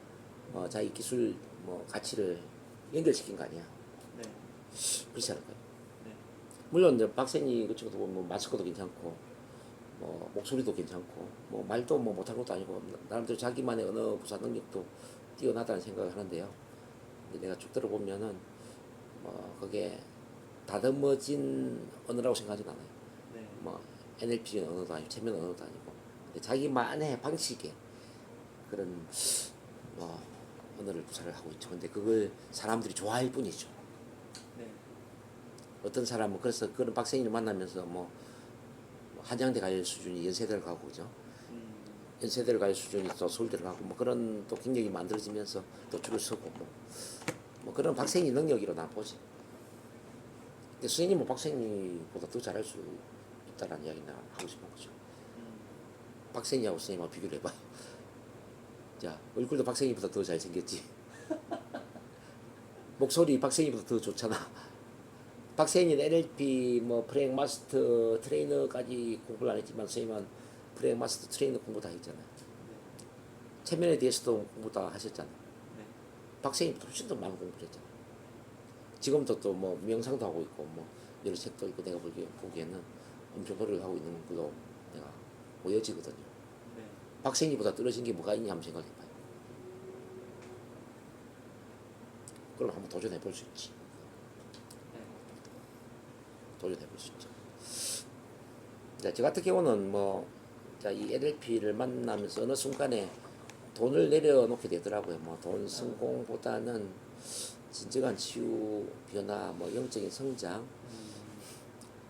S1: 자기 기술 뭐 가치를 연결시킨 거 아니야.
S2: 네.
S1: 그렇지 않을까요?
S2: 네.
S1: 물론 이제 박세니 그 친구도 보면 마스크도 괜찮고 뭐 목소리도 괜찮고 뭐 말도 뭐 못할 것도 아니고 나름대로 자기만의 언어 구사 능력도 뛰어나다는 생각을 하는데요. 근데 내가 쭉 들어보면은 뭐 그게 다듬어진 언어라고 생각하진 않아요.
S2: 네.
S1: 뭐 NLP 언어도 아니고 체면 언어도 아니고 근데 자기만의 방식의 그런 뭐 언어를 구사를 하고 있죠. 근데 그걸 사람들이 좋아할 뿐이죠.
S2: 네.
S1: 어떤 사람은 그래서 그런 박사님을 만나면서 뭐 한양대 갈 수준이 연세대를 가고 그죠. 연세대를 갈 수준이 또 서울대를 가고 뭐 그런 또 경력이 만들어지면서 또 줄을 서고 뭐 그런 박사님 능력이로 나 보지. 근데 선생님은 뭐 박사님보다 더 잘할 수 있다라는 이야기 나 하고 싶은 거죠. 박사님하고 선생님하고 비교를 해봐. 자, 얼굴도 박사님보다 더 잘생겼지. 목소리 박사님보다 더 좋잖아. 박사님은 NLP 뭐 프레임 마스터 트레이너까지 공부를 안 했지만 선생님은 프레임 마스터 트레이너 공부 다 했잖아요. 체면에 대해서도 공부 다 하셨잖아요.
S2: 네.
S1: 박사님도 훨씬 더 많은 공부를 했잖아요. 지금도 또 뭐 명상도 하고 있고 뭐 여러 책도 있고 내가 보기에는 엄청 노력을 하고 있는 걸로 내가 보여지거든요.
S2: 네.
S1: 박사님보다 떨어진 게 뭐가 있냐 한번 생각해봐요. 그럼 한번 도전해 볼 수 있지.
S2: 네.
S1: 도전해 볼 수 있죠. 저 같은 경우는 뭐, 이 NLP를 만나면서 어느 순간에 돈을 내려놓게 되더라고요. 뭐, 돈 성공보다는 진정한 치유, 변화, 뭐, 영적인 성장,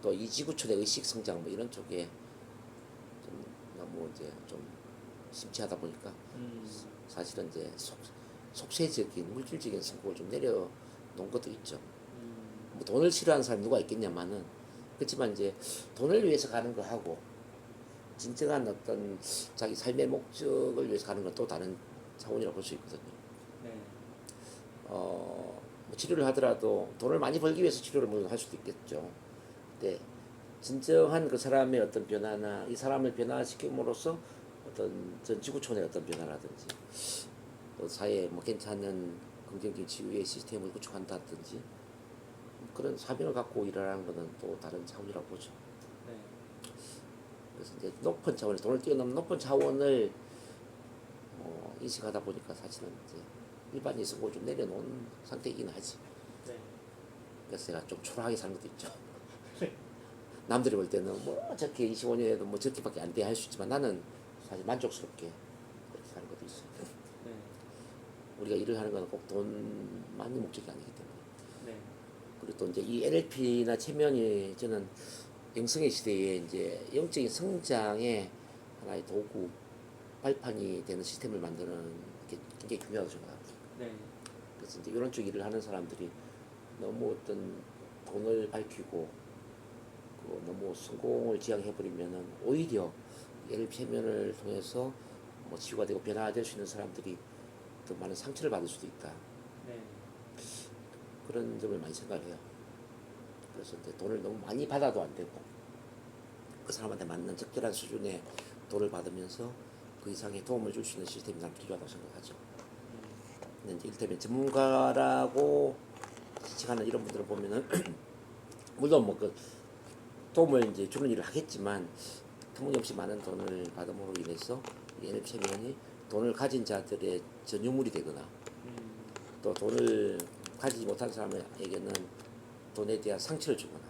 S1: 또 이 지구촌의 의식 성장, 뭐, 이런 쪽에 좀 너무 이제 좀 심취하다 보니까 사실은 이제 속세적인, 물질적인 성공을 좀 내려놓은 것도 있죠. 뭐 돈을 싫어하는 사람이 누가 있겠냐마는 그렇지만 이제 돈을 위해서 가는 거 하고 진정한 어떤 자기 삶의 목적을 위해서 가는 건 또 다른 차원이라고 볼 수 있거든요.
S2: 네.
S1: 뭐 치료를 하더라도 돈을 많이 벌기 위해서 치료를 물론 할 수도 있겠죠. 근데 진정한 그 사람의 어떤 변화나 이 사람을 변화시킴으로써 어떤 전 지구촌의 어떤 변화라든지 또 사회에 뭐 괜찮은 그 긍정적인 치유의 시스템을 구축한다든지 그런 사명을 갖고 일하는 것은 또 다른 차원이라고 보죠.
S2: 네.
S1: 그래서 이제 높은 차원에서 돈을 뛰어넘는 높은 차원을 인식하다 보니까 사실은 이제 일반 예술을 좀 내려놓은 상태이긴 하지.
S2: 네.
S1: 그래서 제가 좀 초라하게 사는 것도 있죠. 남들이 볼 때는 뭐 저렇게 25년에도 뭐 저렇게밖에 안 돼 할 수 있지만 나는 사실 만족스럽게 그렇게 사는 것도 있어요.
S2: 네.
S1: 우리가 일을 하는 건 꼭 돈만이 목적이 아니기 때문에.
S2: 네.
S1: 그리고 또 이제 이 NLP나 체면이 저는 영성의 시대에 이제 영적인 성장의 하나의 도구, 발판이 되는 시스템을 만드는 게 굉장히 중요하다고 생각합니다.
S2: 네.
S1: 그래서 이제 이런 쪽 일을 하는 사람들이 너무 어떤 돈을 밝히고 너무 성공을 지향해버리면은 오히려 NLP 체면을 통해서 뭐 치유가 되고 변화될 수 있는 사람들이 더 많은 상처를 받을 수도 있다.
S2: 네.
S1: 그런 점을 많이 생각을 해요. 그래서 이제 돈을 너무 많이 받아도 안 되고 그 사람한테 맞는 적절한 수준의 돈을 받으면서 그 이상의 도움을 줄 수 있는 시스템이 난 필요하다고 생각하죠. 근데 이제 이를테면 전문가라고 지칭하는 이런 분들을 보면은 물론 뭐 그 도움을 이제 주는 일을 하겠지만 터무니없이 많은 돈을 받음으로 인해서 이 NLP 체면이 돈을 가진 자들의 전유물이 되거나 또 돈을 가지지 못한 사람에게는 돈에 대한 상처를 주거나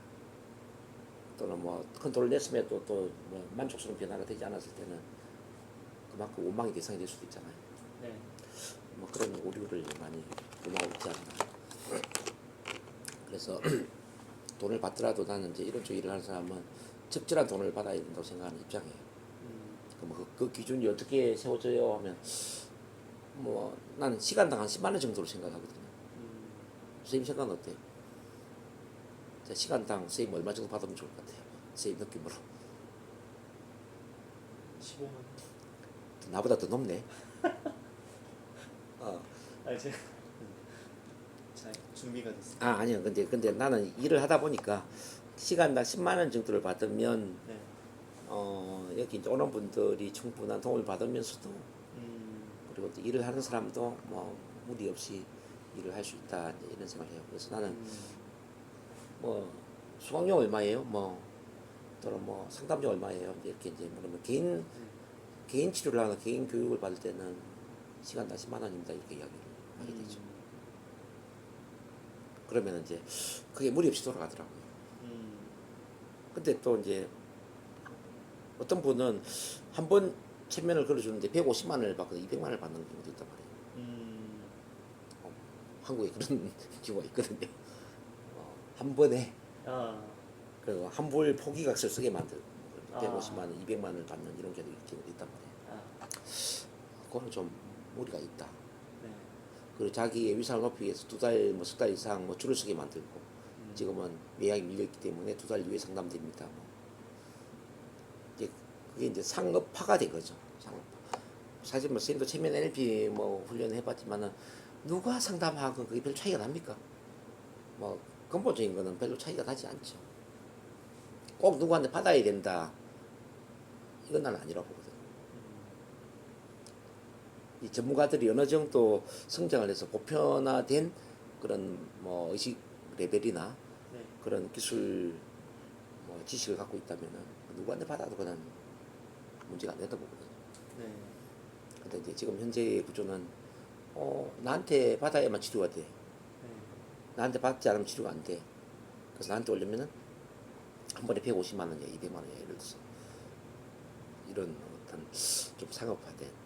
S1: 또는 뭐 큰 돈을 냈음에도 또 뭐 만족스러운 변화가 되지 않았을 때는 그만큼 원망의 대상이 될 수도 있잖아요.
S2: 네.
S1: 뭐 그런 오류를 많이 범하고 있지 않나. 그래서 돈을 받더라도 나는 이제 이런 쪽 일을 하는 사람은 적절한 돈을 받아야 된다고 생각하는 입장이에요. 그 기준이 어떻게 세워져요 하면 뭐 나는 시간당 한 10만 원 정도로 생각하거든요. 선생님 생각은 어때요? 자, 시간당 선생님 얼마 정도 받으면 좋을 것 같아요? 선생님 느낌으로.
S2: 15만.
S1: 나보다 더 높네.
S2: 아, 제가 잘 준비가 됐습니다.
S1: 아니요. 근데 나는 일을 하다 보니까 시간당 10만 원 정도를 받으면
S2: 네.
S1: 여기 이제 오는 분들이 충분한 도움을 받으면서도
S2: 음.
S1: 그리고 또 일을 하는 사람도 뭐 무리 없이 일을 할 수 있다 이제 이런 생각을 해요. 그래서 나는 뭐 수강료 얼마예요? 뭐 또는 뭐 상담료 얼마예요? 이렇게 이제 뭐냐면 개인 치료를 하거나 개인 교육을 받을 때는 시간당 10만 원입니다 이렇게 이야기를 하게 되죠. 그러면 이제 그게 무리 없이 돌아가더라고요. 근데 또 이제 어떤 분은 한 번 체면을 걸어주는데 150만 원을 받거나 200만 원을 받는 경우도 있단 말이에요. 한국에 그런 경우가 있거든요. 한 번에 그리고 환불 포기각서를 쓰게 만들고 150만 원, 200만 원을 받는 이런 경우도 있단 말이에요. 그거는 좀 무리가 있다.
S2: 네.
S1: 그리고 자기의 위상을 높이기 위해서 2달, 뭐 석 달 이상 뭐 줄을 서게 만들고 지금은 예약이 밀려있기 때문에 2달 이후에 상담됩니다. 뭐. 이제 그게 이제 상업화가 된 거죠. 상업화. 사실 뭐 선생님도 체면 NLP 뭐 훈련을 해봤지만은 누가 상담하건 그게 별 차이가 납니까? 뭐 근본적인 거는 별로 차이가 나지 않죠. 꼭 누구한테 받아야 된다. 이건 나는 아니라고 보거든. 이 전문가들이 어느 정도 성장을 해서 보편화된 그런 뭐 의식 레벨이나
S2: 네.
S1: 그런 기술 뭐 지식을 갖고 있다면은 누구한테 받아도 그는 문제가 안 된다고 보거든.
S2: 네.
S1: 근데 이제 지금 현재의 구조는 나한테 받아야만 치료가 돼.
S2: 네.
S1: 나한테 받지 않으면 치료가 안 돼. 그래서 나한테 오려면은 한 번에 150만 원이야, 200만 원이야, 예를 들어서 이런 어떤 좀 상업화된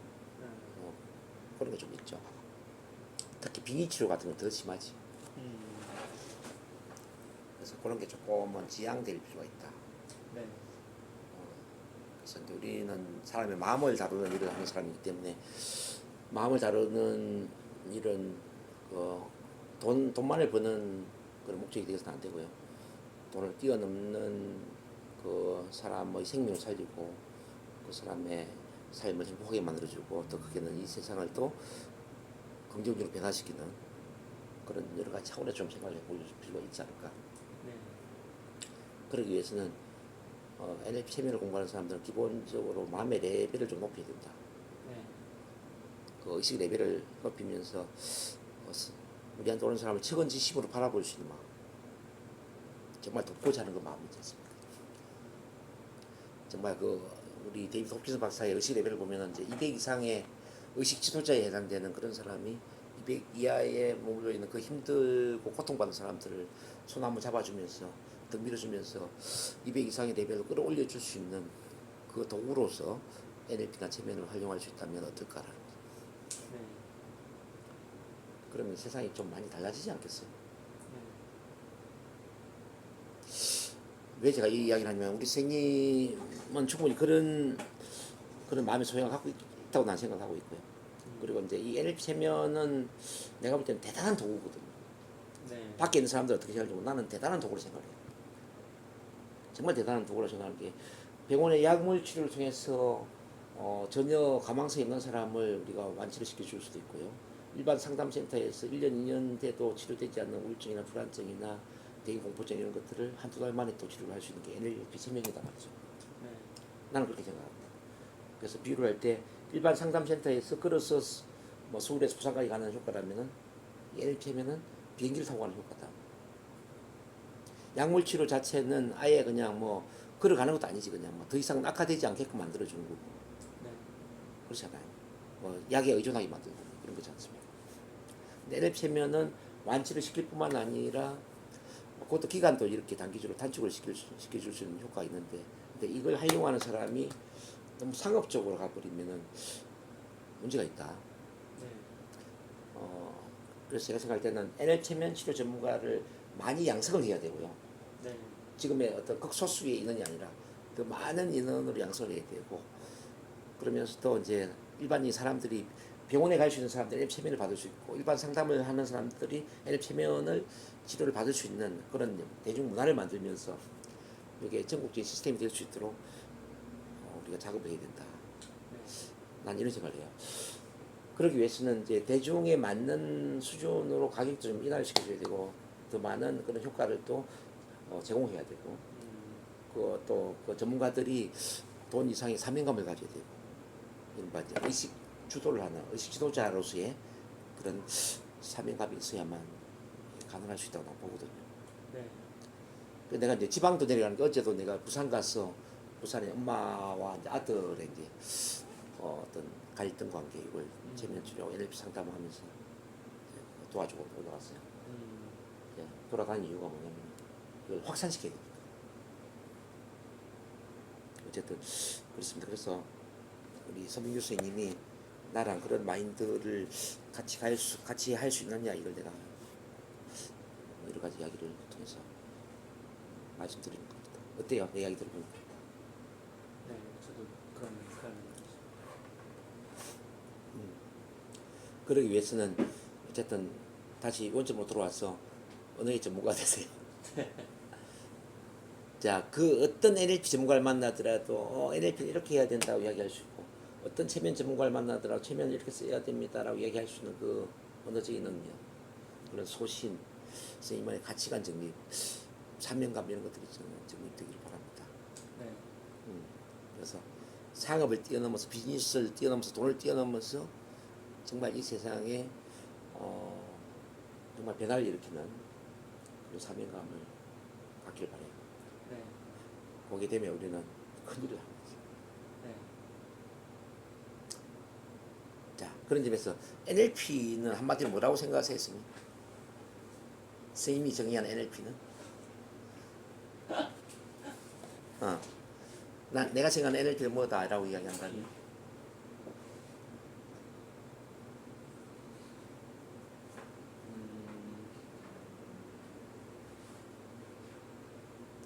S1: 그런 게 좀 있죠. 특히 비니 치료 같은 건 더 심하지. 그래서 그런 게 조금은 지양될 필요가 있다.
S2: 네.
S1: 그래서 이제 우리는 사람의 마음을 다루는 일을 하는 사람이기 때문에 마음을 다루는 일은 돈만을 버는 그런 목적이 되어서는 안 되고요. 돈을 뛰어넘는 그 사람의 생명을 살리고 그 사람의 삶을 행복하게 만들어주고 또 그게는 이 세상을 또 긍정적으로 변화시키는 그런 여러 가지 차원의 좀 생각을 해볼 필요가 있지 않을까.
S2: 네.
S1: 그러기 위해서는 NLP 체면을 공부하는 사람들은 기본적으로 마음의 레벨을 좀 높여야 된다.
S2: 네.
S1: 그 의식 레벨을 높이면서 우리한테 오는 사람을 측은지심으로 바라볼 수 있는 마음, 정말 돕고자 하는 그 마음이 있지 않습니까? 정말 그 우리 데이비드 홉킨스 박사의 의식 레벨을 보면은 이제 200 이상의 의식 지도자에 해당되는 그런 사람이 200 이하에 머물러 있는 그 힘들고 고통받는 사람들을 손 한번 잡아주면서 등 밀어주면서 200 이상의 레벨을 끌어올려 줄 수 있는 그 도구로서 NLP나 체면을 활용할 수 있다면 어떨까라는 거죠.
S2: 네.
S1: 그러면 세상이 좀 많이 달라지지 않겠어요?
S2: 네.
S1: 왜 제가 이 이야기를 하냐면 우리 선생님은 충분히 그런 마음의 소양을 갖고 있다고 난 생각하고 있고요. 그리고 이제 이 NLP 체면은 내가 볼 때는 대단한 도구거든요.
S2: 네.
S1: 밖에 있는 사람들 어떻게 생각하는지 모르고 나는 대단한 도구로 생각해요. 정말 대단한 도구로 생각하는 게 병원의 약물 치료를 통해서 전혀 가망성이 없는 사람을 우리가 완치를 시켜줄 수도 있고요. 일반 상담센터에서 1년, 2년 돼도 치료되지 않는 우울증이나 불안증이나 대인공포증 이런 것들을 한두 달 만에 또 치료를 할 수 있는 게 NLP 체면이다 말이죠.
S2: 네.
S1: 나는 그렇게 생각합니다. 그래서 비유를 할 때 일반 상담센터에서 걸어서 뭐 서울에서 부산까지 가는 효과라면은 NLP 체면은 비행기를 타고 가는 효과다. 약물 치료 자체는 아예 그냥 뭐 걸어가는 것도 아니지, 그냥 뭐 더 이상 악화되지 않게끔 만들어주는 거고.
S2: 네.
S1: 그렇잖아요. 뭐 약에 의존하게 만들고 이런 거지 않습니까? 근데 NLP 체면은 완치를 시킬 뿐만 아니라 그것도 기간도 이렇게 단기적으로 단축을 시켜줄 수 있는 효과가 있는데, 근데 이걸 활용하는 사람이 너무 상업적으로 가버리면은 문제가 있다.
S2: 네.
S1: 그래서 제가 생각할 때는 NLP 체면 치료 전문가를 많이 양성을 해야 되고요.
S2: 네.
S1: 지금의 어떤 극소수의 인원이 아니라 더 많은 인원으로 양성을 해야 되고, 그러면서 또 이제 일반인 사람들이 병원에 갈 수 있는 사람들이 NLP 체면을 받을 수 있고, 일반 상담을 하는 사람들이 NLP 체면을 치료를 받을 수 있는 그런 대중문화를 만들면서 이게 전국적인 시스템이 될 수 있도록 우리가 작업을 해야 된다.
S2: 네.
S1: 난 이런 생각을 해요. 그러기 위해서는 이제 대중에 맞는 수준으로 가격도 좀 인하를 시켜줘야 되고, 더 많은 그런 효과를 또 제공해야 되고, 그 전문가들이 돈 이상의 사명감을 가져야 되고, 이른바 이제 의식 주도를 하는 의식 지도자로서의 그런 사명감이 있어야만 가능할 수 있다고 나는 보거든요.
S2: 네.
S1: 그래서 내가 이제 지방도 내려가는 게, 어제도 내가 부산 가서 부산에 엄마와 이제 아들의 이제 어떤 갈등 관계 이걸 체면 치료 NLP 상담을 하면서 도와주고 올라갔어요. 예, 돌아가는 이유가 뭐냐면 이걸 확산시켜야 됩니다. 어쨌든 그렇습니다. 그래서 우리 서민규 선생님이 나랑 그런 마인드를 같이 할 수 있느냐, 이걸 내가 여러 가지 이야기를 통해서 말씀드리는 겁니다. 어때요? 내 이야기 들어보니까?
S2: 네. 저도 그런
S1: 그러기 위해서는 어쨌든 다시 원점으로 돌아와서 언어의 전문가 되세요. 자, 그 어떤 NLP 전문가를 만나더라도 NLP는 이렇게 해야 된다고 이야기할 수 있고, 어떤 체면 전문가를 만나더라도 체면을 이렇게 써야 됩니다라고 이야기할 수 있는 그 언어적인 능력, 그런 소신, 선생님만의 가치관 정립, 사명감 이런 것들이 정립되기를 바랍니다.
S2: 네.
S1: 그래서 상업을 뛰어넘어서, 비즈니스를 뛰어넘어서, 돈을 뛰어넘어서 정말 이 세상에 정말 변화를 일으키는 그런 사명감을 갖길 바라요.
S2: 네.
S1: 거기에 되면 우리는 큰일을 하는 거죠.
S2: 네.
S1: 자, 그런 점에서 NLP는 한마디로 뭐라고 생각하세요, 선생님? 선생님이 정의한 NLP는? 내가 생각하는 NLP는 뭐다라고 이야기한다면?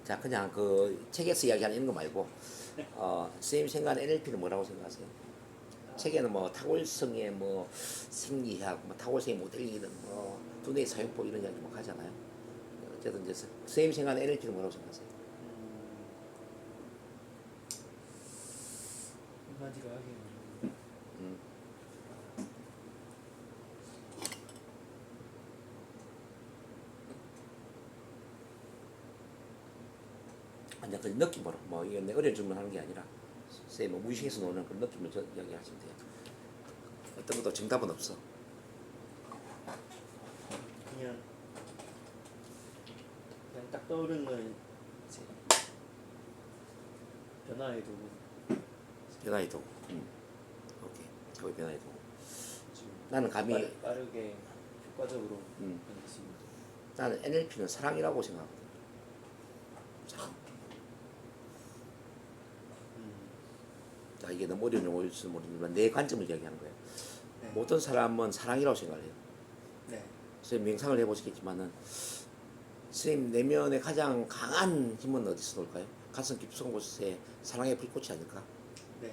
S1: 자, 그냥 그 책에서 이야기하는 이런 거 말고, 선생님 생각하는 NLP는 뭐라고 생각하세요? 책에는 뭐 탁월성의 뭐 생리학, 뭐 탁월성의 모델링이든 뭐 두뇌의 사용법 이런 이야기 막 하잖아요. 어쨌든 이제 선생님 생각하는 NLP는 뭐라고 생각하세요?
S2: 한마디로 하기에는
S1: 완전 그 느낌으로, 뭐 이게 내 어려운 질문하는 게 아니라 선생님 뭐 무의식에서 노는 그런 느낌을 이야기하시면 돼요. 어떤 것도 정답은 없어.
S2: 그냥 딱 떠오르는 거는 이제 변화의 도구.
S1: 변화의 도구. 오케이. 최고의 변화의 도구.
S2: 지금
S1: 나는 감히
S2: 빠르게 효과적으로
S1: 음.
S2: 만들 수 있는.
S1: 나는 NLP는 사랑이라고 생각하거든. 사랑. 자, 이게 너무 어려운 용어일지 모르지만 내 관점을 이야기하는 거예요.
S2: 네.
S1: 모든 사람은 사랑이라고 생각을 해요.
S2: 네.
S1: 선생님 명상을 해보시겠지만은 선생님 내면의 가장 강한 힘은 어디서 놀까요? 가슴 깊은 곳에 사랑의 불꽃이 아닐까?
S2: 네.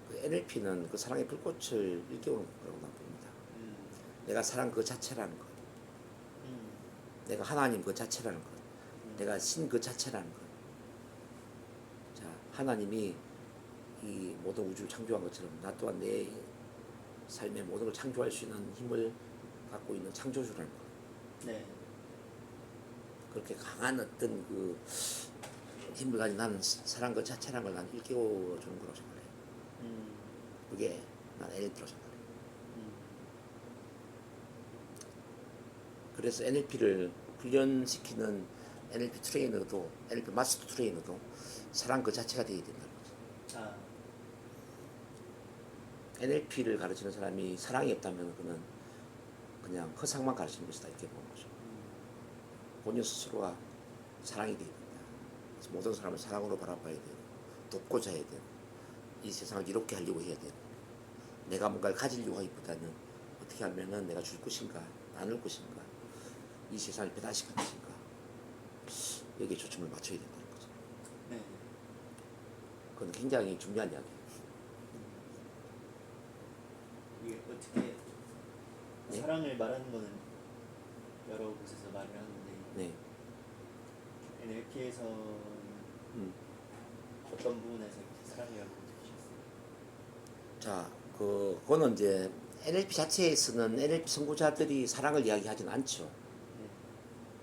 S1: 그 NLP는 그 사랑의 불꽃을 일깨우는 거라고 난 봅니다. 내가 사랑 그 자체라는 것, 내가 하나님 그 자체라는 것, 내가 신 그 자체라는 것. 자, 하나님이 이 모든 우주를 창조한 것처럼 나 또한 내 삶의 모든 걸 창조할 수 있는 힘을 갖고 있는 창조주라는 것.
S2: 네.
S1: 그렇게 강한 어떤 그 힘을 가진 나는 사랑 그 자체라는 걸 나는 일깨워 주는 거라고 생각해요. 그게 난 NLP라고 생각해요. 그래서 NLP를 훈련시키는 NLP 트레이너도 NLP 마스터 트레이너도 사랑 그 자체가 되어야 된다는 거죠.
S2: 아.
S1: NLP를 가르치는 사람이 사랑이 없다면 그는 그냥 허상만 가르치는 것이다 이렇게 보는 거죠. 본인 스스로가 사랑이 되어야 된다. 그래서 모든 사람을 사랑으로 바라봐야 되고 돕고자 해야 되고 이 세상을 이롭게 하려고 해야 되고 내가 뭔가를 가지려고 하기보다는 어떻게 하면은 내가 줄 것인가 나눌 것인가 이 세상을 배달시킬 것인가 여기에 초점을 맞춰야 된다는 거죠.
S2: 네.
S1: 그건 굉장히 중요한 이야기예요.
S2: 이게 어떻게
S1: 네?
S2: 사랑을 말하는 거는 여러 곳에서 말을 하는데
S1: 네.
S2: NLP에서는 어떤 부분에서 사랑이라고 느끼셨어요?
S1: 자, 그거는 이제 NLP 자체에서는 NLP 선구자들이 사랑을 이야기하지는 않죠.
S2: 네.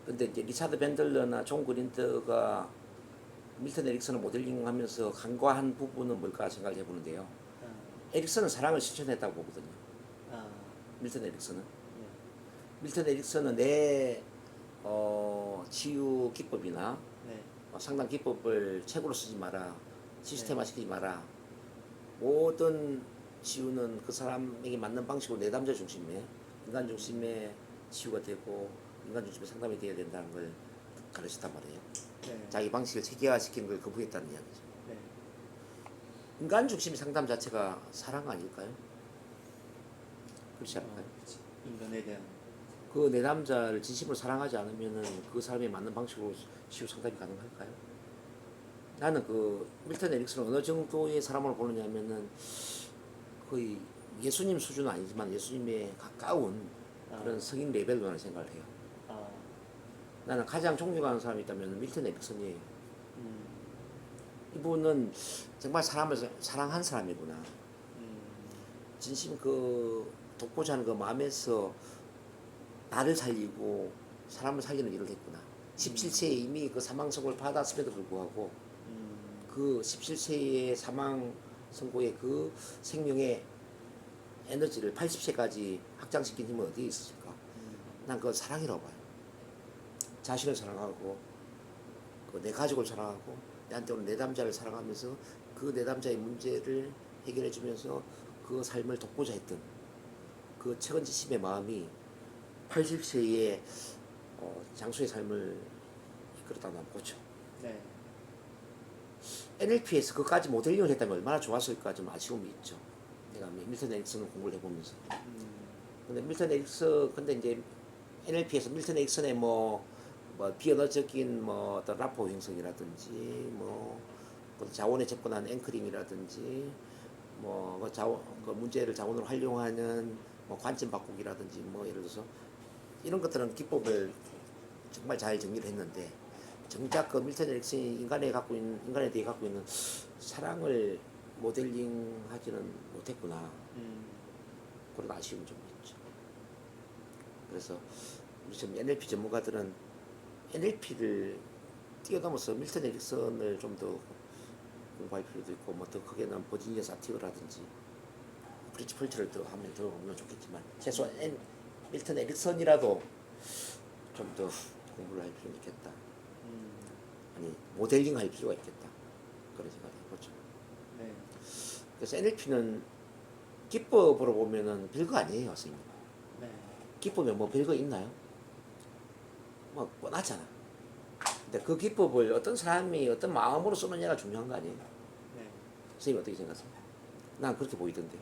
S1: 근데 이제 리차드 밴들러나 존 그린더가 밀턴 에릭슨을 모델링하면서 간과한 부분은 뭘까 생각을 해보는데요.
S2: 아.
S1: 에릭슨은 사랑을 실천했다고 보거든요.
S2: 아.
S1: 밀턴 에릭슨은.
S2: 네.
S1: 밀턴 에릭슨은 내 치유 기법이나
S2: 네.
S1: 상담 기법을 책으로 쓰지 마라, 시스템화 시키지 마라. 모든 치유는 그 사람에게 맞는 방식으로 내담자 중심의 인간 중심의 치유가 되고 인간 중심의 상담이 되어야 된다는 걸 가르쳤단 말이에요.
S2: 네.
S1: 자기 방식을 체계화시키는 걸 거부했다는 이야기죠.
S2: 네.
S1: 인간 중심의 상담 자체가 사랑 아닐까요? 그렇지 않을까요?
S2: 그치. 인간에 대한.
S1: 그 내담자를 진심으로 사랑하지 않으면은 그 사람에 맞는 방식으로 치유 상담이 가능할까요? 나는 그 밀턴 에릭슨을 어느 정도의 사람으로 보느냐면은 거의 예수님 수준은 아니지만 예수님에 가까운 그런 성인 레벨로 나는 생각을 해요.
S2: 아.
S1: 나는 가장 존경하는 사람이 있다면 밀턴 에릭슨이에요.
S2: 음.
S1: 이분은 정말 사람을 사랑한 사람이구나. 진심 그 돕고자 하는 그 마음에서 나를 살리고 사람을 살리는 일을 했구나. 17세에 이미 그 사망 선고를 받았음에도 불구하고 그 17세의 사망 선고의 그 생명의 에너지를 80세까지 확장시킨 힘은 어디에 있었을까? 난 그건 사랑이라고 봐요. 자신을 사랑하고 그 내 가족을 사랑하고 내한테 오는 내담자를 사랑하면서 그 내담자의 문제를 해결해 주면서 그 삶을 돕고자 했던 그 책임지심의 마음이 80세의 장수의 삶을 이끌었다고 난 보죠.
S2: 네.
S1: NLP에서 그까지 모델링을 했다면 얼마나 좋았을까 좀 아쉬움이 있죠. 내가 밀턴 에릭슨을 공부를 해보면서. 근데 밀턴 에릭슨, 근데 이제 NLP에서 밀턴 에릭슨의 뭐 비언어적인 뭐 어떤 라포 형성이라든지 그 자원에 접근한 앵커링이라든지 그 문제를 자원으로 활용하는 관점 바꾸기라든지 예를 들어서 이런 것들은 기법을 정말 잘 정리를 했는데 정작 그 밀턴 에릭슨이 인간에 대해 갖고 있는 사랑을 모델링하지는 못했구나. 그런 아쉬움이 좀 있죠. 그래서 지금 NLP 전문가들은 NLP를 뛰어넘어서 밀턴 에릭슨을 좀 더 공부할 필요도 있고 더 크게는 버지니아 사티어라든지 프리츠 펄트를 더 하면 좋겠지만 최소한 밀턴 에릭슨이라도 좀 더 공부를 할 필요가 있겠다. 아니 모델링 할 필요가 있겠다. 그런 생각을 해보죠.
S2: 네.
S1: 그래서 NLP는 기법으로 보면은 별거 아니에요, 선생님.
S2: 네.
S1: 기법에 뭐 별거 있나요? 뭐 뻔하잖아. 근데 그 기법을 어떤 사람이 어떤 마음으로 쓰느냐가 중요한 거 아니에요?
S2: 네.
S1: 선생님 어떻게 생각하세요? 난 그렇게 보이던데.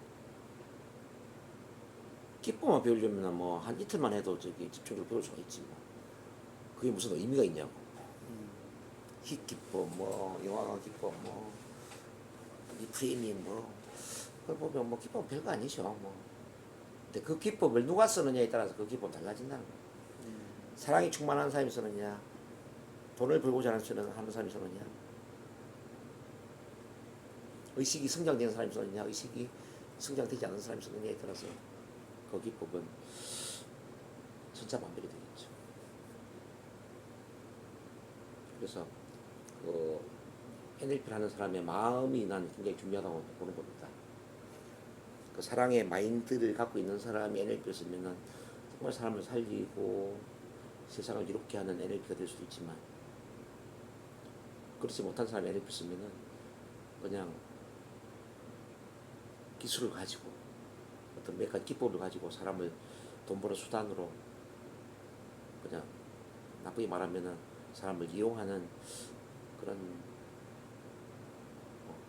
S1: 기법만 배우려면 뭐 한 이틀만 해도 저기 집중적으로 배울 수가 있지 뭐. 그게 무슨 의미가 있냐고. 힛 기법, 뭐 영화관 기법, 뭐 리프레이밍 뭐 그걸 보면 뭐 기법은 별거 아니죠 뭐. 근데 그 기법을 누가 쓰느냐에 따라서 그 기법은 달라진다는 거예요. 사랑이 충만한 사람이 쓰느냐, 돈을 벌고자 하는 사람이 쓰느냐, 의식이 성장되는 사람이 쓰느냐, 의식이 성장되지 않는 사람이 쓰느냐에 따라서 그 기법은 천차만별이 되겠죠. 그래서 그 NLP를 하는 사람의 마음이 난 굉장히 중요하다고 보는 겁니다. 그 사랑의 마인드를 갖고 있는 사람이 NLP를 쓰면은 정말 사람을 살리고 세상을 이롭게 하는 NLP가 될 수도 있지만, 그렇지 못한 사람이 NLP 쓰면은 그냥 기술을 가지고 어떤 몇 가지 기법을 가지고 사람을 돈 버는 수단으로 그냥 나쁘게 말하면은 사람을 이용하는 그런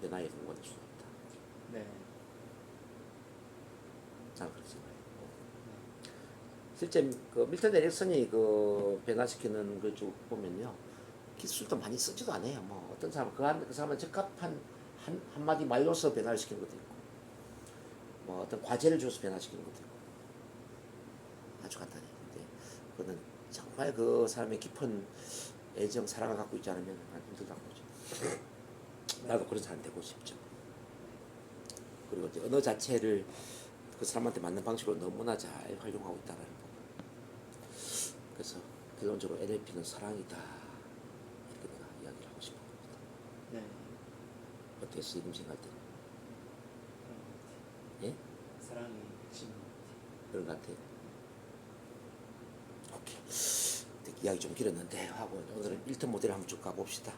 S1: 변화의 경우가 될 수도 있다.
S2: 네.
S1: 저는 그렇게 생각해요. 실제 그 밀턴 에릭슨이 그 변화시키는 걸 쭉 보면요, 기술도 많이 쓰지도 않아요. 뭐 어떤 사람 그 사람은 적합한 한마디 말로서 변화를 시키는 것도 있고, 뭐 어떤 과제를 줘서 변화시키는 것도 있고, 아주 간단해요. 근데 그거는 정말 그 사람의 깊은 애정, 사랑을 갖고 있지 않으면 난 힘들다고 보죠. 나도 그런 사람 되고 싶죠. 그리고 이제 언어 자체를 그 사람한테 맞는 방식으로 너무나 잘 활용하고 있다는 거. 그래서 결론적으로 NLP는 사랑이다, 이렇게 내가 이야기를 하고 싶은 겁니다.
S2: 네.
S1: 어떻게 선생님 생각할 때는?
S2: 그런 것 같아요.
S1: 예?
S2: 사랑이 핵심인 것 같아요.
S1: 그런 것 같아요. 오케이. 이야기 좀 길었는데 하고 오늘은 1턴 모델을 한번 쭉 가봅시다.